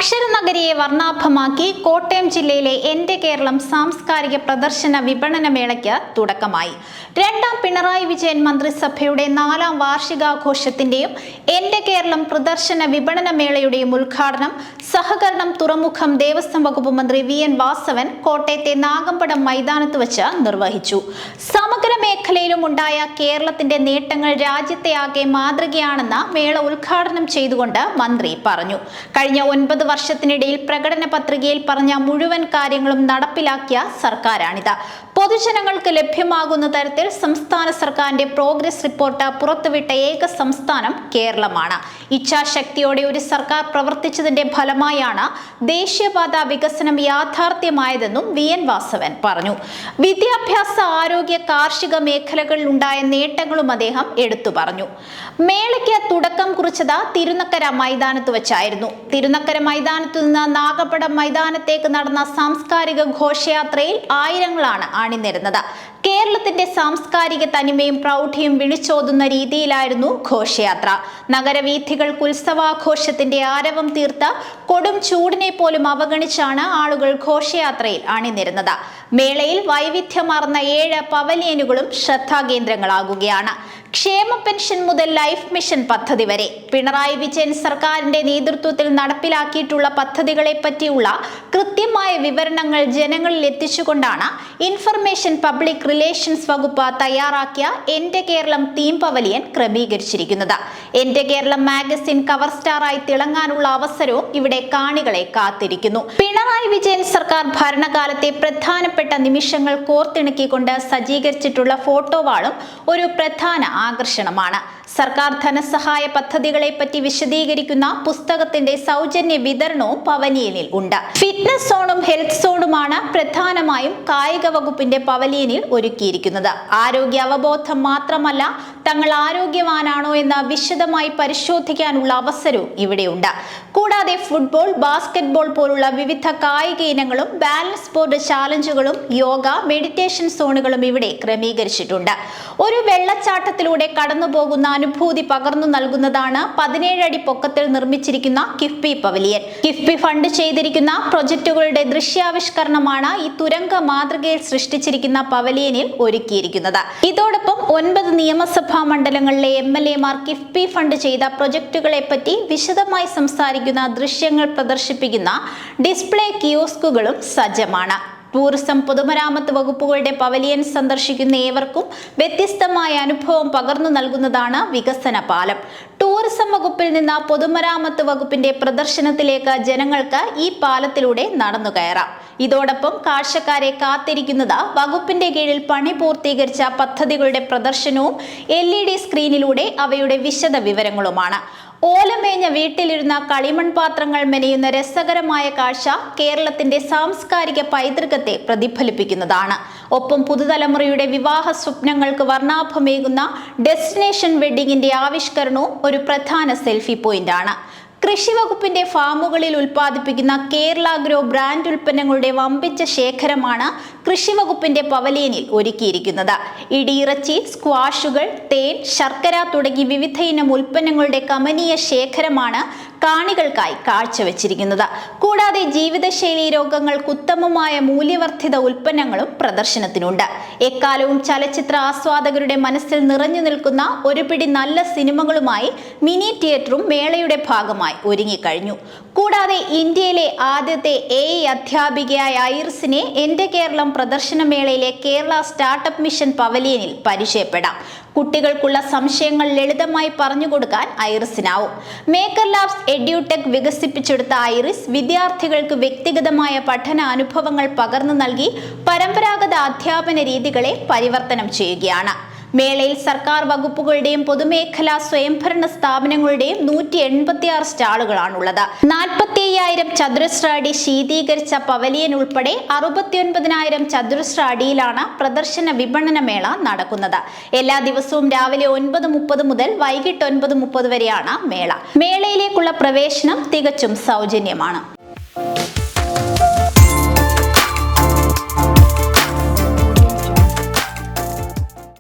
അക്ഷരനഗരിയെ വർണ്ണാഭമാക്കി കോട്ടയം ജില്ലയിലെ എന്റെ കേരളം സാംസ്കാരിക പ്രദർശന വിപണന മേളയ്ക്ക് തുടക്കമായി. രണ്ടാം പിണറായി വിജയൻ മന്ത്രിസഭയുടെ 4ാം വാർഷികാഘോഷത്തിന്റെയും എന്റെ കേരളം പ്രദർശന വിപണന മേളയുടെയും ഉദ്ഘാടനം സഹകരണം തുറമുഖം ദേവസ്വം വകുപ്പ് മന്ത്രി വി.എൻ. വാസവൻ കോട്ടയത്തെ നാഗമ്പടം മൈതാനത്ത് വെച്ച് നിർവഹിച്ചു. സമഗ്ര മേഖലയിലും ഉണ്ടായ കേരളത്തിന്റെ നേട്ടങ്ങൾ രാജ്യത്തെയാകെ മാതൃകയാണെന്ന് മേള ഉദ്ഘാടനം ചെയ്തുകൊണ്ട് മന്ത്രി പറഞ്ഞു. കഴിഞ്ഞ 9 വർഷത്തിനിടയിൽ പ്രകടന പത്രികയിൽ പറഞ്ഞ മുഴുവൻ കാര്യങ്ങളും നടപ്പിലാക്കിയ സർക്കാരാണിത്. പൊതുജനങ്ങൾക്ക് ലഭ്യമാകുന്ന തരത്തിൽ സംസ്ഥാന സർക്കാരിന്റെ പ്രോഗ്രസ് റിപ്പോർട്ട് പുറത്തുവിട്ട ഏക സംസ്ഥാനം കേരളമാണ്. ഇച്ഛാശക്തിയോടെ ഒരു സർക്കാർ പ്രവർത്തിച്ചതിന്റെ ഫലമായാണ് ദേശീയപാത വികസനം യാഥാർത്ഥ്യമായതെന്നും വി.എൻ. വാസവൻ പറഞ്ഞു. വിദ്യാഭ്യാസ, ആരോഗ്യ, കാർഷിക മേഖലകളിൽ ഉണ്ടായ നേട്ടങ്ങളും അദ്ദേഹം എടുത്തു പറഞ്ഞു. മേളയ്ക്ക് തുടക്കം കുറിച്ചത് തിരുനക്കര മൈതാനത്ത് വെച്ചായിരുന്നു. തിരുനക്കര മൈതാനത്തു നിന്ന് നാഗമ്പടം മൈതാനത്തേക്ക് നടന്ന സാംസ്കാരിക ഘോഷയാത്രയിൽ ആയിരങ്ങളാണ് അണിനിരുന്നത്. കേരളത്തിന്റെ സാംസ്കാരിക തനിമയും പ്രൗഢിയും വിളിച്ചോതുന്ന രീതിയിലായിരുന്നു ഘോഷയാത്ര. നഗരവീഥികൾക്ക് ഉത്സവാഘോഷത്തിന്റെ ആരവം തീർത്ത് കൊടും ചൂടിനെ പോലും അവഗണിച്ചാണ് ആളുകൾ ഘോഷയാത്രയിൽ അണിനിരുന്നത്. മേളയിൽ വൈവിധ്യമാർന്ന 7 പവലിയനുകളും ശ്രദ്ധാകേന്ദ്രങ്ങളാകുകയാണ്. ക്ഷേമ പെൻഷൻ മുതൽ ലൈഫ് മിഷൻ പദ്ധതി വരെ പിണറായി വിജയൻ സർക്കാരിന്റെ നേതൃത്വത്തിൽ നടപ്പിലാക്കിയിട്ടുള്ള പദ്ധതികളെ പറ്റിയുള്ള കൃത്യമായ വിവരണങ്ങൾ ജനങ്ങളിൽ എത്തിച്ചുകൊണ്ടാണ് ഇൻഫർമേഷൻ പബ്ലിക് റിലേഷൻസ് വകുപ്പ് തയ്യാറാക്കിയ എന്റെ കേരളം തീം പവലിയൻ ക്രമീകരിച്ചിരിക്കുന്നത്. എന്റെ കേരളം മാഗസിൻ കവർ സ്റ്റാറായി തിളങ്ങാനുള്ള അവസരവും ഇവിടെ കാണികളെ കാത്തിരിക്കുന്നു. പിണറായി വിജയൻ സർക്കാർ ഭരണകാലത്തെ പ്രധാനപ്പെട്ട നിമിഷങ്ങൾ കോർത്തിണക്കിക്കൊണ്ട് സജ്ജീകരിച്ചിട്ടുള്ള ഫോട്ടോവാളും ഒരു പ്രധാന ആകർഷണമാണ്. സർക്കാർ ധനസഹായ പദ്ധതികളെ പറ്റി വിശദീകരിക്കുന്ന പുസ്തകത്തിന്റെ സൗജന്യ വിതരണവും പവലിയനിൽ ഉണ്ട്. ഫിറ്റ്നസ് സോണും ഹെൽത്ത് സോണുമാണ് പ്രധാനമായും കായിക വകുപ്പിന്റെ പവലിയനിൽ ഒരുക്കിയിരിക്കുന്നത്. ആരോഗ്യ അവബോധം മാത്രമല്ല, തങ്ങൾ ആരോഗ്യവാനാണോ എന്ന് വിശദമായി പരിശോധിക്കാനുള്ള അവസരവും ഇവിടെയുണ്ട്. കൂടാതെ ഫുട്ബോൾ, ബാസ്കറ്റ്ബോൾ പോലുള്ള വിവിധ കായിക ഇനങ്ങളും ബാലൻസ് ബോർഡ് ചാലഞ്ചുകളും യോഗ, മെഡിറ്റേഷൻ സോണുകളും ഇവിടെ ക്രമീകരിച്ചിട്ടുണ്ട്. ഒരു വെള്ളച്ചാട്ടത്തിലൂടെ കടന്നുപോകുന്ന അനുഭൂതി പകർന്നു നൽകുന്നതാണ് 17 അടി പൊക്കത്തിൽ നിർമ്മിച്ചിരിക്കുന്ന കിഫ്ബി പവലിയൻ. കിഫ്ബി ഫണ്ട് ചെയ്തിരിക്കുന്ന പ്രൊജക്ടുകളുടെ ദൃശ്യാവിഷ്കരണമാണ് ഈ തുരങ്ക മാതൃകയിൽ സൃഷ്ടിച്ചിരിക്കുന്ന പവലിയനിൽ ഒരുക്കിയിരിക്കുന്നത്. ഇതോടൊപ്പം 9 നിയമസഭാ മണ്ഡലങ്ങളിലെ MLA-മാർ കിഫ്ബി ഫണ്ട് ചെയ്ത പ്രൊജക്ടുകളെ പറ്റി വിശദമായി സംസാരിക്കുന്ന ദൃശ്യങ്ങൾ പ്രദർശിപ്പിക്കുന്ന ഡിസ്പ്ലേ കിയോസ്കുകളും സജ്ജമാണ്. ടൂറിസം, പൊതുമരാമത്ത് വകുപ്പുകളുടെ പവലിയൻ സന്ദർശിക്കുന്ന ഏവർക്കും വ്യത്യസ്തമായ അനുഭവം പകർന്നു നൽകുന്നതാണ് വികസന പാലം. ടൂറിസം വകുപ്പിൽ നിന്ന് പൊതുമരാമത്ത് വകുപ്പിന്റെ പ്രദർശനത്തിലേക്ക് ജനങ്ങൾക്ക് ഈ പാലത്തിലൂടെ നടന്നു കയറാം. ഇതോടൊപ്പം കാഴ്ചക്കാരെ കാത്തിരിക്കുന്നത് വകുപ്പിന്റെ കീഴിൽ പണി പൂർത്തീകരിച്ച പദ്ധതികളുടെ പ്രദർശനവും LED സ്ക്രീനിലൂടെ അവയുടെ വിശദ വിവരങ്ങളുമാണ്. ഓലമേഞ്ഞ വീട്ടിലിരുന്ന കളിമൺ പാത്രങ്ങൾ മെനയുന്ന രസകരമായ കാഴ്ച കേരളത്തിന്റെ സാംസ്കാരിക പൈതൃകത്തെ പ്രതിഫലിപ്പിക്കുന്നതാണ്. ഒപ്പം പുതുതലമുറയുടെ വിവാഹ സ്വപ്നങ്ങൾക്ക് വർണ്ണാഭമേകുന്ന ഡെസ്റ്റിനേഷൻ വെഡിങ്ങിന്റെ ആവിഷ്കരണവും ഒരു പ്രധാന സെൽഫി പോയിന്റാണ്. കൃഷി വകുപ്പിന്റെ ഫാമുകളിൽ ഉൽപ്പാദിപ്പിക്കുന്ന കേരള ഗ്രോ ബ്രാൻഡ് ഉൽപ്പന്നങ്ങളുടെ വമ്പിച്ച ശേഖരമാണ് കൃഷി വകുപ്പിന്റെ പവലിയനിൽ ഒരുക്കിയിരിക്കുന്നത്. ഇടിയിറച്ചി, സ്ക്വാഷുകൾ, തേൻ, ശർക്കര തുടങ്ങി വിവിധ ഇനം ഉൽപ്പന്നങ്ങളുടെ കമനീയ ശേഖരമാണ് കാണികൾക്കായി കാഴ്ചവെച്ചിരിക്കുന്നത്. കൂടാതെ ജീവിതശൈലി രോഗങ്ങൾക്ക് ഉത്തമമായ മൂല്യവർദ്ധിത ഉൽപ്പന്നങ്ങളും പ്രദർശനത്തിനുണ്ട്. എക്കാലവും ചലച്ചിത്ര ആസ്വാദകരുടെ മനസ്സിൽ നിറഞ്ഞു നിൽക്കുന്ന ഒരു പിടി നല്ല സിനിമകളുമായി മിനി തിയേറ്ററും മേളയുടെ ഭാഗമായി ഒരുങ്ങിക്കഴിഞ്ഞു. കൂടാതെ ഇന്ത്യയിലെ ആദ്യത്തെ AI അധ്യാപികയായ ഐറിസിനെ എന്റെ കേരളം പ്രദർശനമേളയിലെ കേരള സ്റ്റാർട്ടപ്പ് മിഷൻ പവലിയനിൽ പരിചയപ്പെടാം. കുട്ടികൾക്കുള്ള സംശയങ്ങൾ ലളിതമായി പറഞ്ഞുകൊടുക്കാൻ ഐറിസിനാവും. മേക്കർ ലാബ്സ് എഡ്യൂടെക് വികസിപ്പിച്ചെടുത്ത ഐറിസ് വിദ്യാർത്ഥികൾക്ക് വ്യക്തിഗതമായ പഠന അനുഭവങ്ങൾ പകർന്നു നൽകി പരമ്പരാഗത അധ്യാപന രീതികളെ പരിവർത്തനം ചെയ്യുകയാണ്. മേളയിൽ സർക്കാർ വകുപ്പുകളുടെയും പൊതുമേഖലാ സ്വയംഭരണ സ്ഥാപനങ്ങളുടെയും 186 സ്റ്റാളുകളാണുള്ളത്. 45,000 ചതുരശ്ര അടി ശീതീകരിച്ച പവലിയൻ ഉൾപ്പെടെ 69,000 ചതുരശ്ര അടിയിലാണ് പ്രദർശന വിപണന മേള നടക്കുന്നത്. എല്ലാ ദിവസവും രാവിലെ 9:30 മുതൽ വൈകിട്ട് 9:30 വരെയാണ് മേള. മേളയിലേക്കുള്ള പ്രവേശനം തികച്ചും സൗജന്യമാണ്.